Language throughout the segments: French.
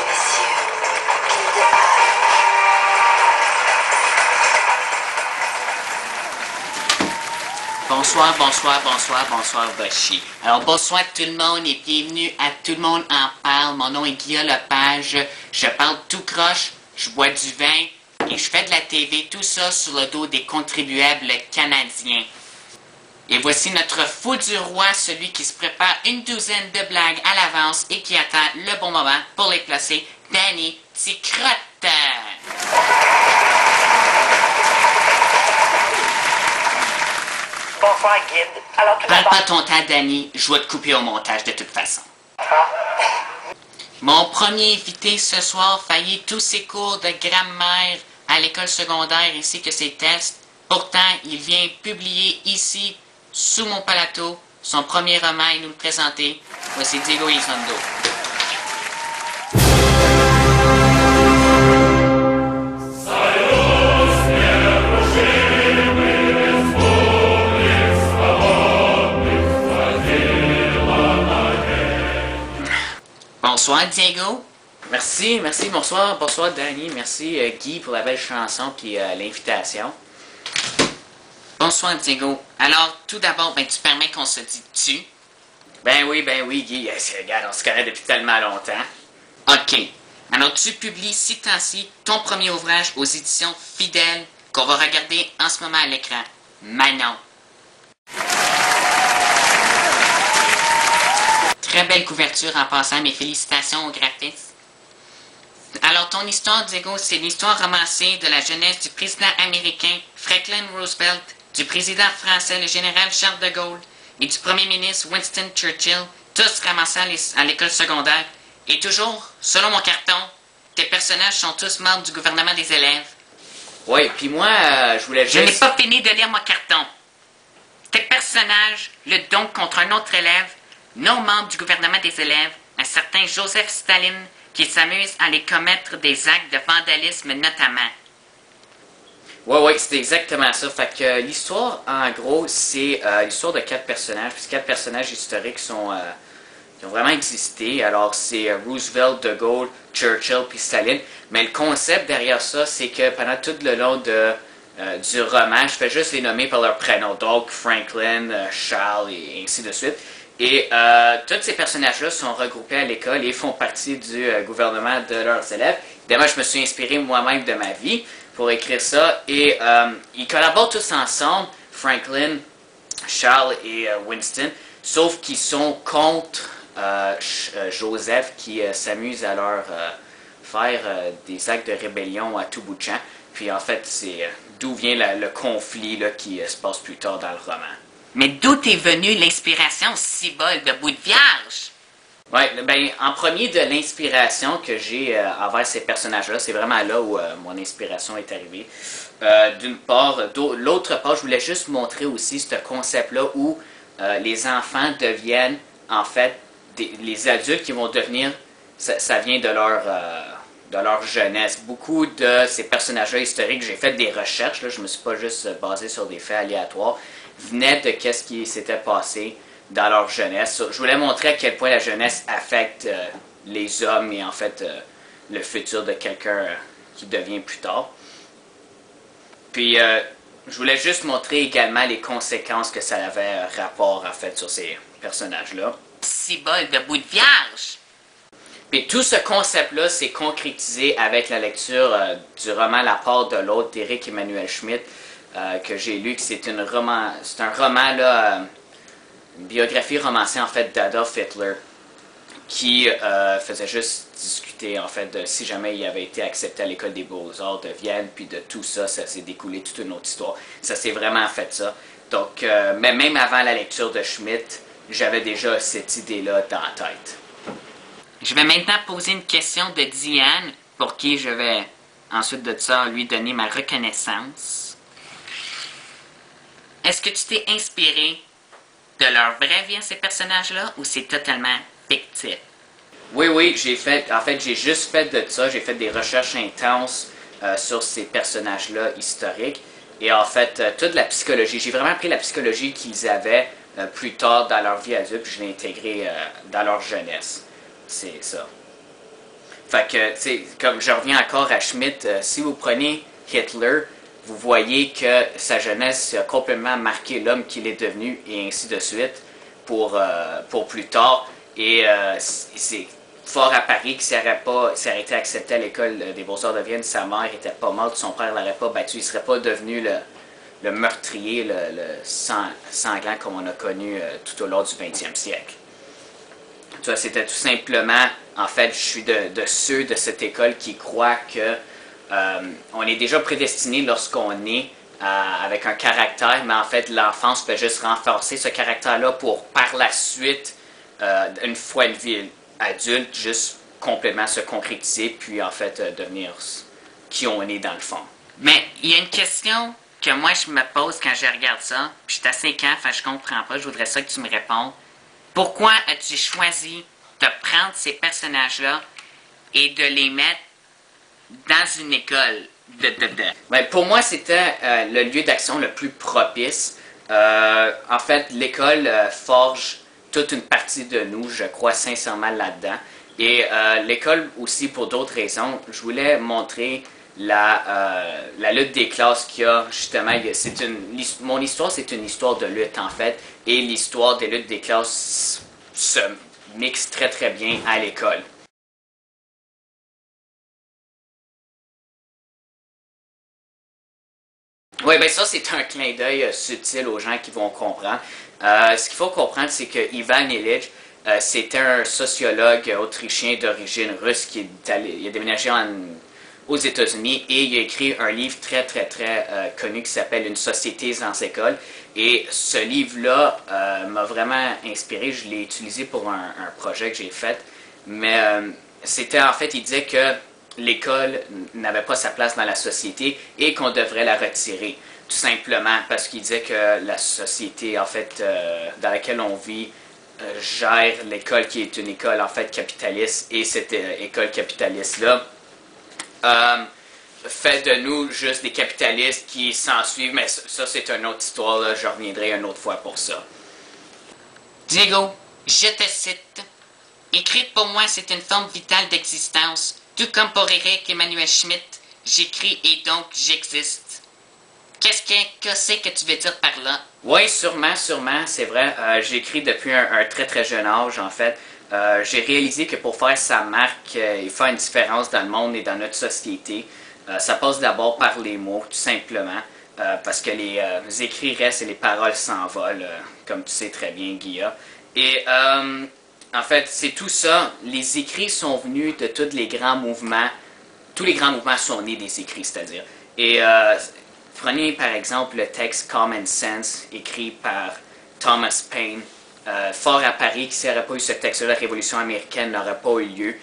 et messieurs, qu'il démarre. Bonsoir, bonsoir, bonsoir, bonsoir, Boshi. Alors, bonsoir tout le monde et bienvenue à Tout le monde en parle. Mon nom est Guillaume Lepage. Je parle tout croche, je bois du vin et je fais de la TV, tout ça sur le dos des contribuables canadiens. Et voici notre fou du roi, celui qui se prépare une douzaine de blagues à l'avance et qui attend le bon moment pour les placer, Danny Ticrotte. Bonsoir, guide. Alors, tout Parle d'abord... pas ton temps, Danny, je vais te couper au montage de toute façon. Mon premier invité ce soir faillit tous ses cours de grammaire à l'école secondaire ainsi que ses tests. Pourtant, il vient publier ici, sous mon palato, son premier roman et nous le présenter. Voici Diego Elizondo. Bonsoir Diego. Merci, bonsoir Danny, merci Guy pour la belle chanson puis l'invitation. Bonsoir Diego. Alors tout d'abord, tu permets qu'on se dise tu? Ben oui Guy, regarde, on se connaît depuis tellement longtemps. Ok. Alors tu publies ces temps-ci ton premier ouvrage aux éditions Fidèles qu'on va regarder en ce moment à l'écran. Manon. Très belle couverture en passant, mes félicitations au graphiste. Alors, ton histoire, Diego, c'est l'histoire romancée de la jeunesse du président américain Franklin Roosevelt, du président français, le général Charles de Gaulle, et du premier ministre Winston Churchill, tous ramassés à l'école secondaire. Et toujours, selon mon carton, tes personnages sont tous membres du gouvernement des élèves. Oui, puis moi, je voulais juste... Je n'ai pas fini de lire mon carton. Tes personnages luttent donc contre un autre élève, non membre du gouvernement des élèves, un certain Joseph Staline, qui s'amuse à les commettre des actes de vandalisme notamment. Oui, c'est exactement ça. Fait que l'histoire, en gros, c'est l'histoire de 4 personnages, puis 4 personnages historiques qui ont vraiment existé. Alors, c'est Roosevelt, De Gaulle, Churchill, puis Staline. Mais le concept derrière ça, c'est que pendant tout le long du roman, je fais juste les nommer par leur prénom. Donc, Franklin, Charles, et ainsi de suite. Et tous ces personnages-là sont regroupés à l'école et font partie du gouvernement de leurs élèves. Évidemment, je me suis inspiré moi-même de ma vie pour écrire ça. Et ils collaborent tous ensemble, Franklin, Charles et Winston, sauf qu'ils sont contre Joseph qui s'amuse à leur faire des actes de rébellion à tout bout de champ. Puis en fait, c'est d'où vient le conflit là, qui se passe plus tard dans le roman. Mais d'où est venue l'inspiration cibole de Bout de Vierge? Oui, ben, en premier de l'inspiration que j'ai envers ces personnages-là, c'est vraiment là où mon inspiration est arrivée. D'une part, l'autre part, je voulais juste montrer aussi ce concept-là où les enfants deviennent, en fait, les adultes qui vont devenir, ça vient de leur jeunesse. Beaucoup de ces personnages-là historiques, j'ai fait des recherches, là, je ne me suis pas juste basé sur des faits aléatoires, venaient de qu'est-ce qui s'était passé dans leur jeunesse. Je voulais montrer à quel point la jeunesse affecte les hommes et en fait le futur de quelqu'un qui devient plus tard. Puis je voulais juste montrer également les conséquences que ça avait rapport en fait sur ces personnages-là. Cibole de Bout de Vierge! Puis tout ce concept-là s'est concrétisé avec la lecture du roman La part de l'autre d'Éric Emmanuel Schmitt, que j'ai lu, que c'est un roman là, une biographie romancée en fait d'Adolf Hitler, qui faisait juste discuter en fait de si jamais il avait été accepté à l'école des Beaux-Arts de Vienne, puis de tout ça, ça s'est découlé toute une autre histoire. Ça s'est vraiment fait ça. Donc, mais même avant la lecture de Schmitt, j'avais déjà cette idée-là dans la tête. Je vais maintenant poser une question de Diane, pour qui je vais ensuite de ça lui donner ma reconnaissance. Est-ce que tu t'es inspiré de leur vraie vie à ces personnages-là ou c'est totalement fictif? Oui, j'ai juste fait de ça, j'ai fait des recherches intenses sur ces personnages-là historiques et en fait, toute la psychologie, j'ai vraiment pris la psychologie qu'ils avaient plus tard dans leur vie adulte puis je l'ai intégrée dans leur jeunesse. C'est ça. Fait que, tu sais, comme je reviens encore à Schmitt, si vous prenez Hitler, vous voyez que sa jeunesse a complètement marqué l'homme qu'il est devenu et ainsi de suite pour plus tard. Et c'est fort à Paris qu'il s'aurait été accepté à l'école des Beaux-Arts de Vienne. Sa mère était pas morte, son père l'aurait pas battu. Il serait pas devenu le meurtrier, le sanglant comme on a connu tout au long du 20e siècle. Tu vois, c'était tout simplement, en fait, je suis de ceux de cette école qui croient que on est déjà prédestiné lorsqu'on est avec un caractère, mais en fait, l'enfance peut juste renforcer ce caractère-là pour, par la suite, une fois une vie adulte, juste complètement se concrétiser, puis en fait, devenir qui on est dans le fond. Mais il y a une question que moi, je me pose quand je regarde ça, puis je suis assez calme, enfin, je comprends pas, je voudrais ça que tu me répondes. Pourquoi as-tu choisi de prendre ces personnages-là et de les mettre dans une école? Ben, pour moi, c'était le lieu d'action le plus propice. En fait, l'école forge toute une partie de nous, je crois sincèrement là-dedans. Et l'école aussi, pour d'autres raisons, je voulais montrer la lutte des classes qu'il y a, justement. Mon histoire, c'est une histoire de lutte, en fait. Et l'histoire des luttes des classes se mixe très, très bien à l'école. Oui, bien ça, c'est un clin d'œil subtil aux gens qui vont comprendre. Ce qu'il faut comprendre, c'est que Ivan Illich, c'était un sociologue autrichien d'origine russe qui il a déménagé aux États-Unis et il a écrit un livre très, très, très connu qui s'appelle Une société sans école. Et ce livre-là m'a vraiment inspiré. Je l'ai utilisé pour un projet que j'ai fait. Mais c'était en fait, il disait que l'école n'avait pas sa place dans la société et qu'on devrait la retirer. Tout simplement parce qu'il disait que la société, en fait, dans laquelle on vit, gère l'école qui est une école, en fait, capitaliste. Et cette école capitaliste-là fait de nous juste des capitalistes qui s'en suivent. Mais ça c'est une autre histoire, là. Je reviendrai une autre fois pour ça. Diego, je te cite. Écrire pour moi, c'est une forme vitale d'existence. Tout comme pour Eric Emmanuel Schmitt, j'écris et donc j'existe. Qu'est-ce que tu veux dire par là? Oui, sûrement, c'est vrai. J'écris depuis un très très jeune âge, en fait. J'ai réalisé que pour faire sa marque et faire une différence dans le monde et dans notre société, ça passe d'abord par les mots, tout simplement. Parce que les écrits restent et les paroles s'envolent, comme tu sais très bien, Guilla. Et en fait, c'est tout ça. Les écrits sont venus de tous les grands mouvements. Tous les grands mouvements sont nés des écrits, c'est-à-dire. Et prenez par exemple le texte Common Sense, écrit par Thomas Paine. Fort à Paris, qui s'il n'y aurait pas eu ce texte-là, la Révolution américaine n'aurait pas eu lieu.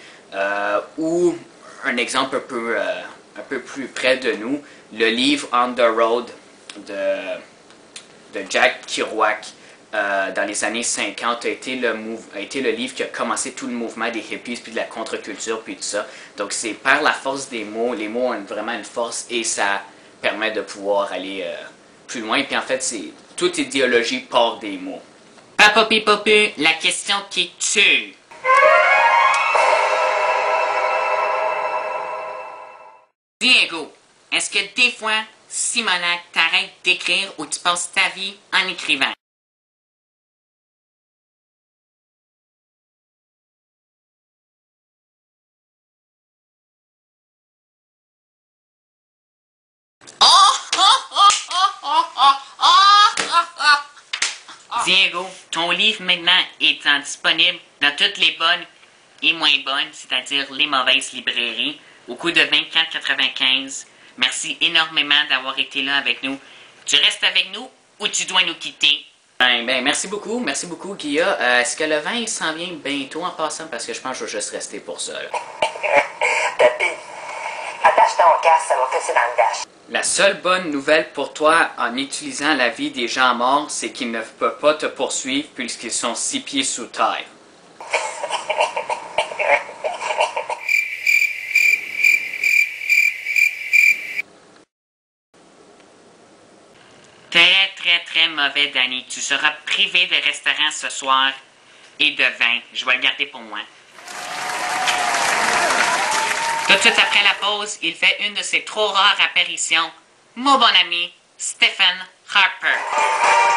Ou un exemple un peu plus près de nous, le livre On the Road de Jack Kerouac dans les années 50 a été le livre qui a commencé tout le mouvement des hippies, puis de la contre-culture, puis tout ça. Donc c'est par la force des mots, les mots ont vraiment une force et ça permet de pouvoir aller plus loin. Puis en fait, toute idéologie part des mots. Papopi popu, la question qui tue. Diego, est-ce que des fois, Simonac, t'arrêtes d'écrire ou tu passes ta vie en écrivant? Diego, ton livre maintenant est disponible dans toutes les bonnes et moins bonnes, c'est-à-dire les mauvaises librairies, au coût de 24,95. Merci énormément d'avoir été là avec nous. Tu restes avec nous ou tu dois nous quitter? Ben, merci beaucoup, Guilla. Est-ce que le vin s'en vient bientôt en passant? Parce que je pense que je vais juste rester pour ça. Tapi, attache ton casque, ça va fesser dans le dash. La seule bonne nouvelle pour toi en utilisant la vie des gens morts, c'est qu'ils ne peuvent pas te poursuivre puisqu'ils sont 6 pieds sous terre. Très, très, très mauvais, Danny. Tu seras privé de restaurant ce soir et de vin. Je vais le garder pour moi. Tout de suite après la pause, il fait une de ses trop rares apparitions. Mon bon ami, Stephen Harper.